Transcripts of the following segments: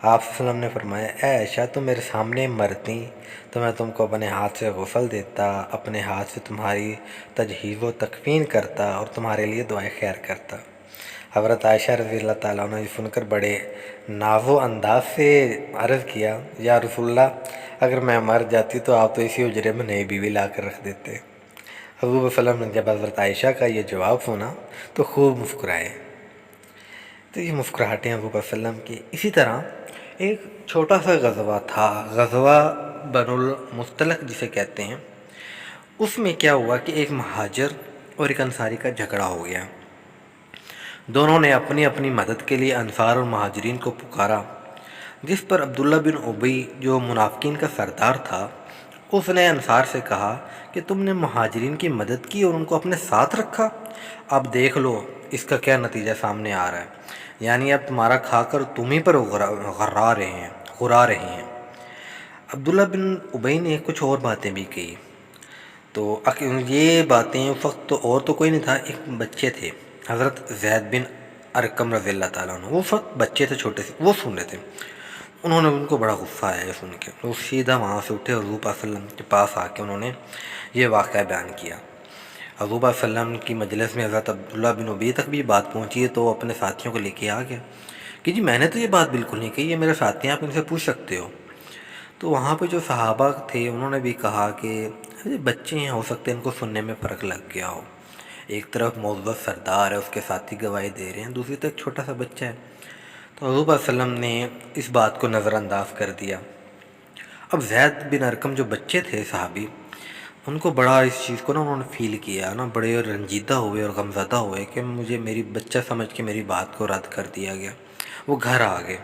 آپ صلی اللہ علیہ وسلم نے فرمایا اے عائشہ تم میرے سامنے مرتی تو میں تم کو اپنے ہاتھ سے غسل دیتا، اپنے ہاتھ سے تمہاری تجہیز و تکفین کرتا اور تمہارے لیے دعائیں خیر کرتا۔ حضرت عائشہ رضی اللہ تعالیٰ عنہ یہ سن کر بڑے ناز و انداز سے عرض کیا یا رسول اللہ اگر میں مر جاتی تو آپ تو اسی حجرے میں نئی بیوی لا کر رکھ دیتے۔ حضور صلی اللہ علیہ وسلم نے جب حضرت عائشہ کا یہ جواب سنا تو خوب مسکرائے۔ تو یہ مسکراہٹیں حضور صلی اللہ علیہ وسلم کی۔ اسی طرح ایک چھوٹا سا غزوہ تھا، غزوہ بنو المصطلق جسے کہتے ہیں۔ اس میں کیا ہوا کہ ایک مہاجر اور ایک انصاری کا جھگڑا ہو گیا۔ دونوں نے اپنی اپنی مدد کے لیے انصار اور مہاجرین کو پکارا، جس پر عبداللہ بن ابی جو منافقین کا سردار تھا اس نے انصار سے کہا کہ تم نے مہاجرین کی مدد کی اور ان کو اپنے ساتھ رکھا، اب دیکھ لو اس کا کیا نتیجہ سامنے آ رہا ہے، یعنی اب تمہارا کھا کر تم ہی پر غرا رہے ہیں۔ عبداللہ بن ابی نے کچھ اور باتیں بھی کہی، تو یہ باتیں اس وقت اور تو کوئی نہیں تھا، ایک بچے تھے حضرت زید بن ارقم رضی اللہ تعالیٰ عنہ، وہ وقت بچے تھے چھوٹے سے، وہ سن رہے تھے۔ انہوں نے ان کو بڑا غصہ آیا یہ سن کے، وہ سیدھا وہاں سے اٹھے، حضور صلی اللہ علیہ وسلم کے پاس آ کے انہوں نے یہ واقعہ بیان کیا۔ حضور صلی اللہ علیہ وسلم کی مجلس میں حضرت عبداللہ بن ابی تک بھی بات پہنچی ہے، تو وہ اپنے ساتھیوں کو لے کے آ گیا کہ جی میں نے تو یہ بات بالکل نہیں کہی، یہ میرے ساتھی ہیں، آپ ان سے پوچھ سکتے ہو۔ تو وہاں پہ جو صحابہ تھے انہوں نے بھی کہا کہ بچے ہیں، ہو سکتے ہیں ان کو سننے میں فرق لگ گیا ہو، ایک طرف معزز سردار ہے، اس کے ساتھی گواہی دے رہے ہیں، دوسری طرف ایک چھوٹا سا بچہ ہے۔ تو حضور صلی اللہ علیہ وسلم نے اس بات کو نظر انداز کر دیا۔ اب زید بن ارقم جو بچے تھے صحابی، ان کو بڑا اس چیز کو انہوں نے فیل کیا بڑے رنجیدہ ہوئے اور غمزدہ ہوئے کہ مجھے میری بچہ سمجھ کے میری بات کو رد کر دیا گیا۔ وہ گھر آ گئے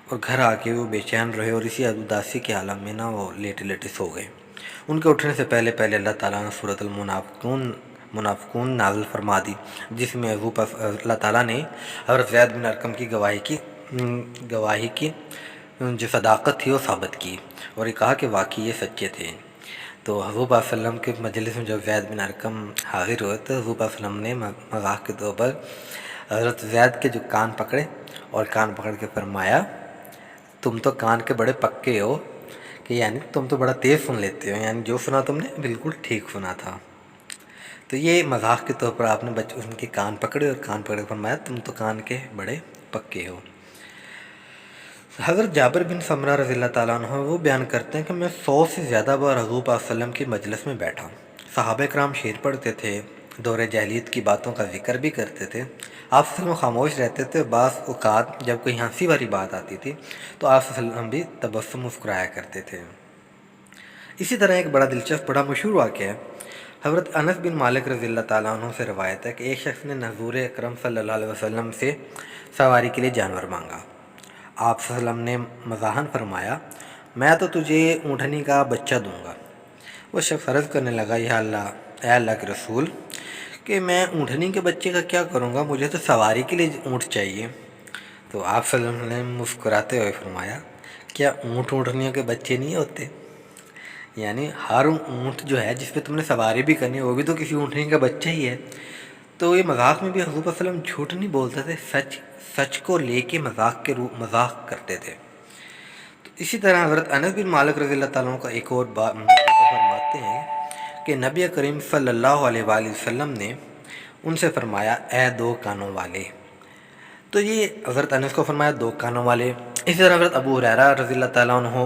اور گھر آ کے وہ بے چین رہے اور اسی اداسی کے عالم میں وہ لیٹے لیٹے سو گئے۔ ان کے اٹھنے سے پہلے اللہ تعالیٰ نے سورۃ المنافقون نازل فرما دی، جس میں اللہ تعالیٰ نے حضرت زید بن ارقم کی گواہی کی جو صداقت تھی وہ ثابت کی اور یہ کہا کہ واقعی یہ سچے تھے۔ تو حضور صلی اللہ علیہ وسلم کے مجلس میں جب زید بن ارقم حاضر ہوئے تو حضور صلی اللہ علیہ وسلم نے مذاق کے طور پر حضرت زید کے جو کان پکڑے اور کان پکڑ کے فرمایا تم تو کان کے بڑے پکے ہو، کہ یعنی تم تو بڑا تیز سن لیتے ہو، یعنی جو سنا تم نے بالکل ٹھیک سنا تھا۔ تو یہ مذاق کے طور پر آپ نے ان کے کان پکڑے اور کان پکڑ کے فرمایا تم تو کان کے بڑے پکے ہو۔ حضرت جابر بن سمرہ رضی اللہ تعالیٰ عنہ وہ بیان کرتے ہیں کہ میں 100 سے زیادہ بار حضور صلی اللہ علیہ وسلم کی مجلس میں بیٹھا، صحابہ کرام شعر پڑھتے تھے، دور جاہلیت کی باتوں کا ذکر بھی کرتے تھے، آپ صلی اللہ علیہ وسلم خاموش رہتے تھے، بعض اوقات جب کوئی ہنسی والی بات آتی تھی تو آپ صلی اللہ علیہ وسلم بھی تبسم مسکرایا کرتے تھے۔ اسی طرح ایک بڑا دلچسپ بڑا مشہور واقعہ ہے، حضرت انس بن مالک رضی اللہ تعالیٰ عنہ سے روایت ہے کہ ایک شخص نے حضور اکرم صلی اللہ علیہ وسلم سے سواری کے لیے جانور مانگا۔ آپ صلی اللہ علیہ وسلم نے مزاحاً فرمایا میں تو تجھے اونٹنی کا بچہ دوں گا۔ وہ شخص عرض کرنے لگا اے اللہ کے رسول کہ میں اونٹنی کے بچے کا کیا کروں گا، مجھے تو سواری کے لیے اونٹ چاہیے۔ تو آپ صلی اللہ علیہ وسلم نے مسکراتے ہوئے فرمایا کیا اونٹنیوں کے بچے نہیں ہوتے، یعنی ہر اونٹ جو ہے جس پہ تم نے سواری بھی کرنی ہے وہ بھی تو کسی اونٹنی کا بچہ ہی ہے۔ تو یہ مذاق میں بھی حضور صلی اللہ علیہ وسلم جھوٹ نہیں بولتے تھے، سچ کو لے کے مذاق کرتے تھے۔ تو اسی طرح حضرت انس بن مالک رضی اللہ تعالیٰ عنہ کا ایک اور بات فرماتے ہیں کہ نبی کریم صلی اللہ علیہ وآلہ وسلم نے ان سے فرمایا اے دو کانوں والے، تو یہ حضرت انس کو فرمایا دو کانوں والے۔ اسی طرح حضرت ابو ہریرہ رضی اللہ تعالیٰ عنہ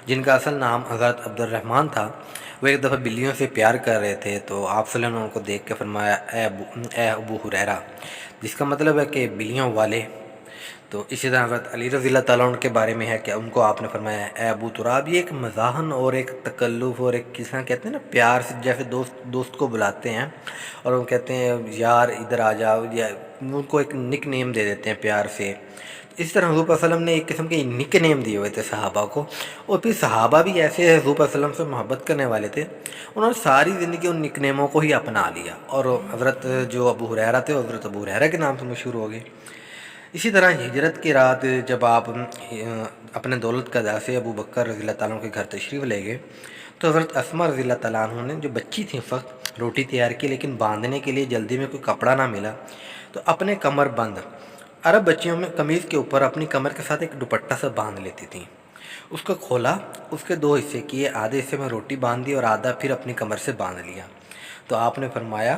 جن کا اصل نام حضرت عبد الرحمن تھا، وہ ایک دفعہ بلیوں سے پیار کر رہے تھے، تو آپ صلی اللہ علیہ وسلم کو دیکھ کے فرمایا اے ابو ہریرہ، جس کا مطلب ہے کہ بلیوں والے۔ تو اسی طرح حضرت علی رضی اللہ تعالیٰ عنہ کے بارے میں ہے کہ ان کو آپ نے فرمایا اے ابو تراب، یہ ایک مزاحن اور ایک تکلف اور ایک کس طرح کہتے ہیں نا پیار سے، جیسے دوست کو بلاتے ہیں اور وہ کہتے ہیں یار ادھر آ جاؤ، یا ان کو ایک نک نیم دے دیتے ہیں پیار سے۔ اس طرح حضور صلی اللہ علیہ وسلم نے ایک قسم کے نک نیم دیے ہوئے تھے صحابہ کو، اور پھر صحابہ بھی ایسے حضور صلی اللہ علیہ وسلم سے محبت کرنے والے تھے، انہوں نے ساری زندگی ان نک نیموں کو ہی اپنا لیا، اور حضرت جو ابو ہریرہ تھے حضرت ابو ہریرہ کے نام سے مشہور ہو گئے۔ اسی طرح ہجرت کی رات جب آپ اپنے دولت کا سے ابو بکر رضی اللہ تعالیٰ عنہ کے گھر تشریف لے گئے تو حضرت اسماء رضی اللہ تعالیٰ عنہ نے جو بچی تھی اس وقت روٹی تیار کی، لیکن باندھنے کے لیے جلدی میں کوئی کپڑا نہ ملا، تو اپنے کمر بند عرب بچیوں میں قمیض کے اوپر اپنی کمر کے ساتھ ایک دوپٹہ سا باندھ لیتی تھیں۔ اس کو کھولا، اس کے دو حصے کیے، آدھے حصے میں روٹی باندھ دی اور آدھا پھر اپنی کمر سے باندھ لیا۔ تو آپ نے فرمایا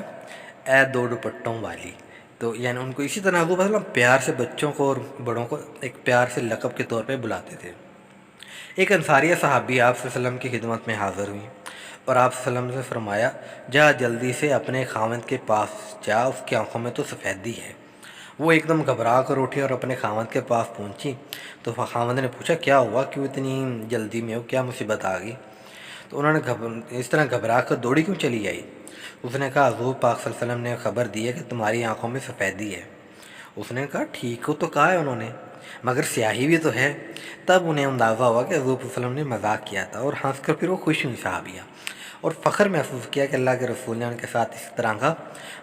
اے دو دوپٹوں والی۔ تو یعنی ان کو اسی طرح حضور وسلم پیار سے بچوں کو اور بڑوں کو ایک پیار سے لقب کے طور پہ بلاتے تھے۔ ایک انصاریہ صحابی آپ صلی اللہ علیہ وسلم کی خدمت میں حاضر ہوئی اور آپ صلی اللہ علیہ وسلم سے فرمایا جا جلدی سے اپنے خاوند کے پاس جا، اس کی آنکھوں میں تو سفیدی ہے۔ وہ ایک دم گھبرا کر اٹھی اور اپنے خاوند کے پاس پہنچی تو خاوند نے پوچھا کیا ہوا، کیوں اتنی جلدی میں ہو، کیا مصیبت آ گئی؟ تو انہوں نے اس طرح گھبرا کر دوڑی کیوں چلی آئی؟ اس نے کہا حضور پاک صلی اللہ علیہ وسلم نے خبر دی ہے کہ تمہاری آنکھوں میں سفیدی ہے۔ اس نے کہا ٹھیک ہو تو کہا ہے انہوں نے، مگر سیاہی بھی تو ہے۔ تب انہیں اندازہ ہوا کہ حضور صلی اللہ علیہ وسلم نے مذاق کیا تھا اور ہنس کر پھر وہ خوش ہوئی صحابیہ اور فخر محسوس کیا کہ اللہ کے رسول نے ان کے ساتھ اس طرح کا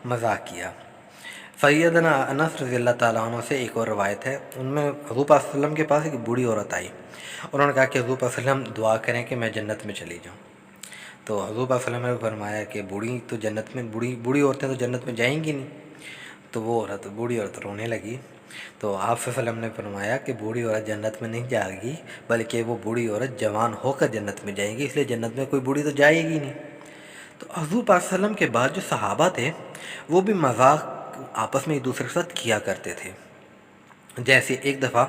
مذاق کیا۔ سیدنا انس رضی اللہ تعالیٰ عنہ سے ایک اور روایت ہے، ان میں حضور پاک صلی اللہ علیہ وسلم کے پاس ایک بوڑھی عورت آئی، انہوں نے کہا کہ حضور پاک صلی اللہ علیہ وسلم دعا کریں کہ میں جنت میں چلی جاؤں۔ تو حضور پاک صلی اللہ علیہ وسلم نے فرمایا کہ بوڑھی عورتیں تو جنت میں جائیں گی نہیں۔ تو وہ بوڑھی عورت رونے لگی۔ تو آپ صلی اللہ علیہ وسلم نے فرمایا کہ بوڑھی عورت جنت میں نہیں جائے گی، بلکہ وہ بوڑھی عورت جوان ہو کر جنت میں جائے گی، اس لیے جنت میں کوئی بوڑھی تو جائے گی نہیں۔ تو حضور پاک صلی اللہ علیہ وسلم کے بعد جو صحابہ تھے وہ بھی مذاق آپس میں ایک دوسرے کے ساتھ کیا کرتے تھے۔ جیسے ایک دفعہ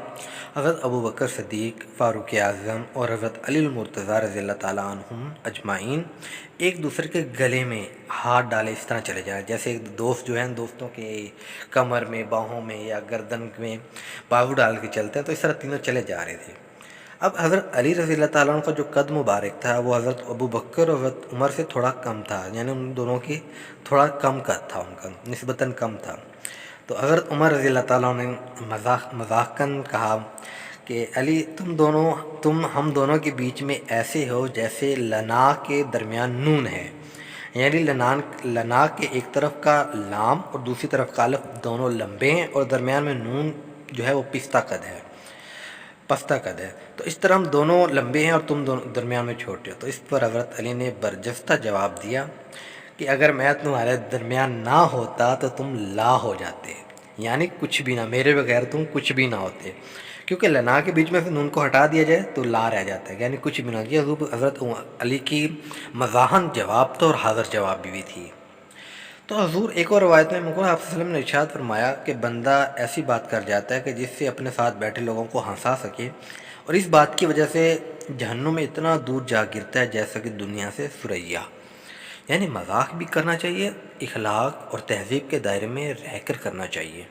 حضرت ابو بکر صدیق، فاروق اعظم اور حضرت علی المرتضیٰ رضی اللہ تعالیٰ عنہم اجمعین ایک دوسرے کے گلے میں ہاتھ ڈالے اس طرح چلے جائیں، جیسے ایک دوست جو ہیں دوستوں کے کمر میں، باہوں میں یا گردن میں بازو ڈال کے چلتے ہیں، تو اس طرح تینوں چلے جا رہے تھے۔ اب حضرت علی رضی اللہ تعالیٰ عنہ کا جو قد مبارک تھا وہ حضرت ابو بکر اور حضرت عمر سے تھوڑا کم تھا، یعنی ان دونوں کی تھوڑا کم قد تھا، ان کا نسبتاً کم تھا۔ تو حضرت عمر رضی اللہ تعالیٰ عنہ نے مذاقاً کہا کہ علی ہم دونوں کے بیچ میں ایسے ہو جیسے لنا کے درمیان نون ہے، یعنی لنا کے ایک طرف کا لام اور دوسری طرف کا الف دونوں لمبے ہیں اور درمیان میں نون جو ہے وہ پستہ قد ہے۔ تو اس طرح ہم دونوں لمبے ہیں اور تم دونوں درمیان میں چھوٹے ہو۔ تو اس پر حضرت علی نے برجستہ جواب دیا کہ اگر میں تمہارے درمیان نہ ہوتا تو تم لا ہو جاتے، یعنی کچھ بھی نہ، میرے بغیر تم کچھ بھی نہ ہوتے، کیونکہ لنا کے بیچ میں سے نون کو ہٹا دیا جائے تو لا رہ جاتا ہے، یعنی کچھ بھی نہ۔ یہ حضرت علی کی مزاحن جواب تو اور حاضر جواب بھی تھی۔ تو حضور ایک اور روایت میں آپ صلی اللہ علیہ وسلم نے ارشاد فرمایا کہ بندہ ایسی بات کر جاتا ہے کہ جس سے اپنے ساتھ بیٹھے لوگوں کو ہنسا سکے، اور اس بات کی وجہ سے جہنم میں اتنا دور جا گرتا ہے جیسا کہ دنیا سے ثریا۔ یعنی مذاق بھی کرنا چاہیے، اخلاق اور تہذیب کے دائرے میں رہ کر کرنا چاہیے۔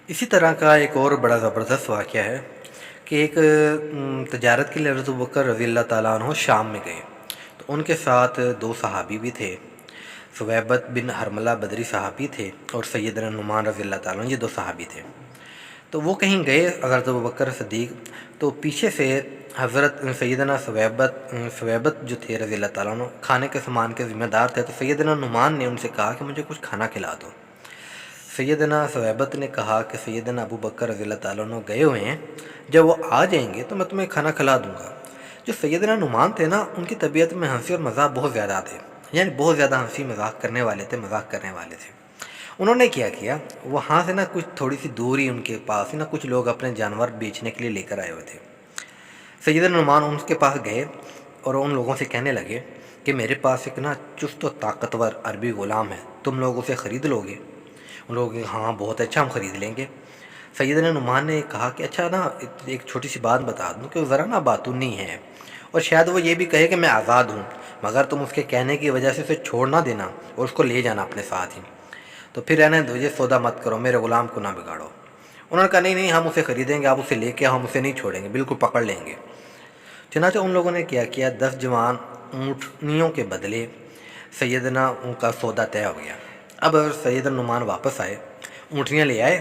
اسی طرح کا ایک اور بڑا زبردست واقعہ ہے کہ ایک تجارت کے لیے حضرت ابوبکر رضی اللہ تعالیٰ عنہ شام میں گئے، تو ان کے ساتھ دو صحابی بھی تھے، ثویبت بن حرملہ بدری صحابی تھے اور سیدنا نعمان رضی اللہ تعالیٰ عنہ، یہ دو صحابی تھے۔ تو وہ کہیں گئے حضرت ابوبکر صدیق، تو پیچھے سے حضرت سیدنا ثویبت جو تھے رضی اللہ تعالیٰ عنہ کھانے کے سامان کے ذمہ دار تھے، تو سیدنا نعمان نے ان سے کہا کہ مجھے کچھ کھانا کھلا دو۔ سیدنا ثویبت نے کہا کہ سیدنا ابو بکر رضی اللہ تعالیٰ عنہ گئے ہوئے ہیں، جب وہ آ جائیں گے تو میں تمہیں کھانا کھلا دوں گا۔ جو سیدنا نعمان تھے نا، ان کی طبیعت میں ہنسی اور مذاق بہت زیادہ تھے، یعنی بہت زیادہ ہنسی مذاق کرنے والے تھے۔ انہوں نے کیا وہاں سے نا کچھ تھوڑی سی دور ہی ان کے پاس نا کچھ لوگ اپنے جانور بیچنے کے لیے لے کر آئے ہوئے تھے۔ سیدنا نعمان ان کے پاس گئے اور ان لوگوں سے کہنے لگے کہ میرے پاس ایک نا چست و طاقتور عربی غلام ہے، تم لوگ اسے خرید لو گے؟ ان لوگوں کہ ہاں بہت اچھا، ہم خرید لیں گے۔ سیدنا نعمان نے کہا کہ اچھا نا ایک چھوٹی سی بات بتا دوں کہ وہ ذرا نا باتونی ہے، اور شاید وہ یہ بھی کہے کہ میں آزاد ہوں، مگر تم اس کے کہنے کی وجہ سے اسے چھوڑ نہ دینا اور اس کو لے جانا اپنے ساتھ ہی، تو پھر رہنے دو، یہ سودا مت کرو، میرے غلام کو نہ بگاڑو۔ انہوں نے کہا نہیں ہم اسے خریدیں گے، آپ اسے لے کے ہم اسے نہیں چھوڑیں گے، بالکل پکڑ لیں گے۔ چنانچہ ان لوگوں نے کیا 10 جوان اونٹنیوں کے بدلے سیدنا ان کا سودا طے ہو گیا۔ اب سیدنا نعمان واپس آئے، اونٹنیاں لے آئے،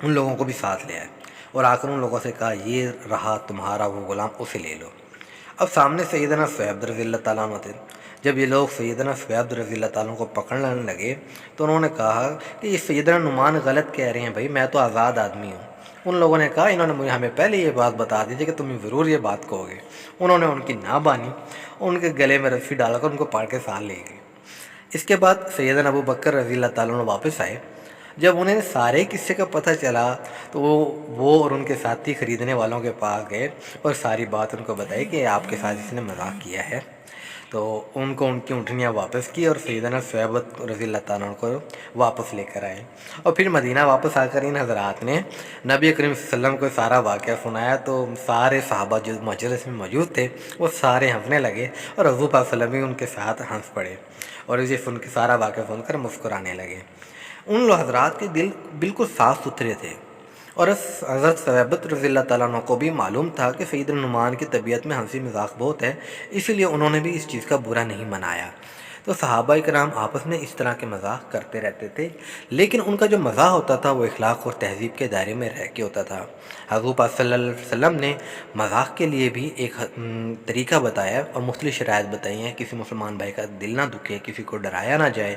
ان لوگوں کو بھی ساتھ لے آئے اور آ کر ان لوگوں سے کہا یہ رہا تمہارا وہ غلام، اسے لے لو۔ اب سامنے سیدنا ثویبت رضی اللہ تعالیٰ عنہ تھے۔ جب یہ لوگ سیدنا ثویبت رضی اللہ تعالیٰ عنہ کو پکڑنے لگے تو انہوں نے کہا کہ یہ سیدنا نعمان غلط کہہ رہے ہیں، بھائی میں تو آزاد آدمی ہوں۔ ان لوگوں نے کہا انہوں نے ہمیں پہلے یہ بات بتا دی تھی کہ تم ضرور یہ بات کہو گے۔ انہوں نے ان کی نہ بانی، ان کے گلے میں رسی ڈال کر ان کو پاڑ کے ساتھ لے گئے۔ اس کے بعد سیدنا ابو بکر رضی اللہ تعالیٰ عنہ واپس آئے۔ جب انہیں سارے قصے کا پتہ چلا تو وہ اور ان کے ساتھی خریدنے والوں کے پاس گئے اور ساری بات ان کو بتائی کہ آپ کے ساتھ اس نے مذاق کیا ہے. تو ان کو ان کی اونٹنیاں واپس کی اور سیدنا صہیبۃ رضی اللہ تعالیٰ عنہ کو واپس لے کر آئے. اور پھر مدینہ واپس آ کر ان حضرات نے نبی کریم صلی اللہ علیہ وسلم کو سارا واقعہ سنایا. تو سارے صحابہ جو مجلس میں موجود تھے وہ سارے ہنسنے لگے اور حضور پاک صلی اللہ علیہ وسلم بھی ان کے ساتھ ہنس پڑے اور یہ سن کے سارا واقعہ سن کر مسکرانے لگے. ان لوگ حضرات کے دل بالکل صاف ستھرے تھے اور حضرت صہیبۃ رضی اللہ تعالیٰ عنہ کو بھی معلوم تھا کہ سیدنا نعمان کی طبیعت میں ہنسی مذاق بہت ہے، اسی لیے انہوں نے بھی اس چیز کا برا نہیں منایا. تو صحابہ کرام آپس میں اس طرح کے مذاق کرتے رہتے تھے، لیکن ان کا جو مزاح ہوتا تھا وہ اخلاق اور تہذیب کے دائرے میں رہ کے ہوتا تھا. حضور پاک صلی اللہ علیہ وسلم نے مذاق کے لیے بھی ایک طریقہ بتایا اور مختلف شرائط بتائی ہیں. کسی مسلمان بھائی کا دل نہ دکھے، کسی کو ڈرایا نہ جائے،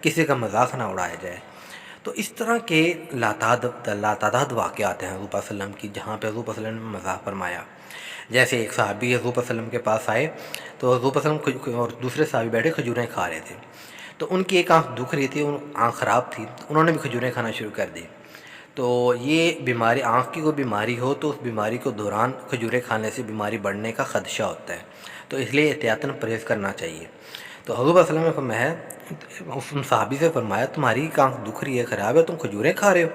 کسی کا مذاق نہ اڑایا جائے. تو اس طرح کے لاتعداد واقعات ہیں حضور پاک صلی اللہ علیہ وسلم کی جہاں پہ حضور پاک صلی اللہ علیہ وسلم نے مذاق فرمایا. جیسے ایک صحابی حضور پاک صلی اللہ علیہ وسلم کے پاس آئے تو حضور پاک صلی اللہ علیہ وسلم اور دوسرے صحابی بیٹھے کھجوریں کھا رہے تھے. تو ان کی ایک آنکھ دکھ رہی تھی، آنکھ خراب تھی، انہوں نے بھی کھجوریں کھانا شروع کر دی. تو یہ بیماری، آنکھ کی کوئی بیماری ہو تو اس بیماری کو دوران کھجوریں کھانے سے بیماری بڑھنے کا خدشہ ہوتا ہے، تو اس لیے احتیاطاً پرہیز کرنا چاہیے. تو حضور صلی اللہ علیہ وسلم نے اس صحابی سے فرمایا تمہاری آنکھ دکھ رہی ہے، خراب ہے، تم کھجوریں کھا رہے ہو؟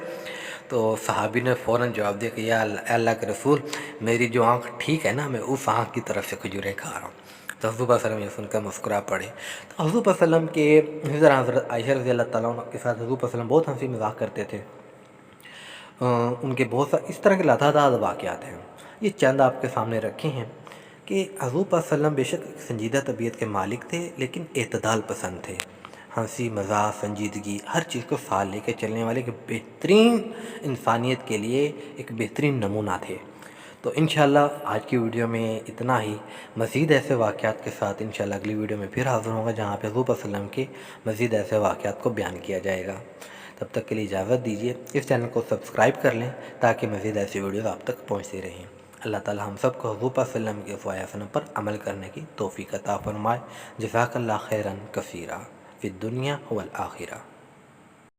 تو صحابی نے فوراً جواب دیا کہ یا اللہ کے رسول، میری جو آنکھ ٹھیک ہے نا، میں اس آنکھ کی طرف سے کھجوریں کھا رہا ہوں. تو حضور صلی اللہ علیہ وسلم یہ سن کر مسکرا پڑے. تو حضور صلی اللہ علیہ وسلم کے حضرت عائشہ رضی اللہ تعالیٰ عنہ کے ساتھ حضور صلی اللہ علیہ وسلم بہت ہنسی مذاق کرتے تھے. ان کے بہت سارے اس طرح کے لاتعداد واقعات ہیں. یہ چند آپ کے سامنے رکھے ہیں کہ حضور پاک صلی اللہ علیہ وسلم بے شک سنجیدہ طبیعت کے مالک تھے لیکن اعتدال پسند تھے. ہنسی مذاق سنجیدگی ہر چیز کو ساتھ لے کے چلنے والے ایک بہترین انسانیت کے لیے ایک بہترین نمونہ تھے. تو انشاءاللہ آج کی ویڈیو میں اتنا ہی. مزید ایسے واقعات کے ساتھ انشاءاللہ اگلی ویڈیو میں پھر حاضر ہوں گا جہاں پہ حضور صلی اللہ علیہ وسلم کے مزید ایسے واقعات کو بیان کیا جائے گا. تب تک کے لیے اجازت دیجیے. اس چینل کو سبسکرائب کر لیں تاکہ مزید ایسی ویڈیوز آپ تک پہنچتی رہیں. اللہ تعالی ہم سب کو حضور صلی اللہ علیہ وسلم کے فضائل حسنہ پر عمل کرنے کی توفیق عطا فرمائے. جزاک اللہ خیرا کثیرا فی الدنیا والآخرہ.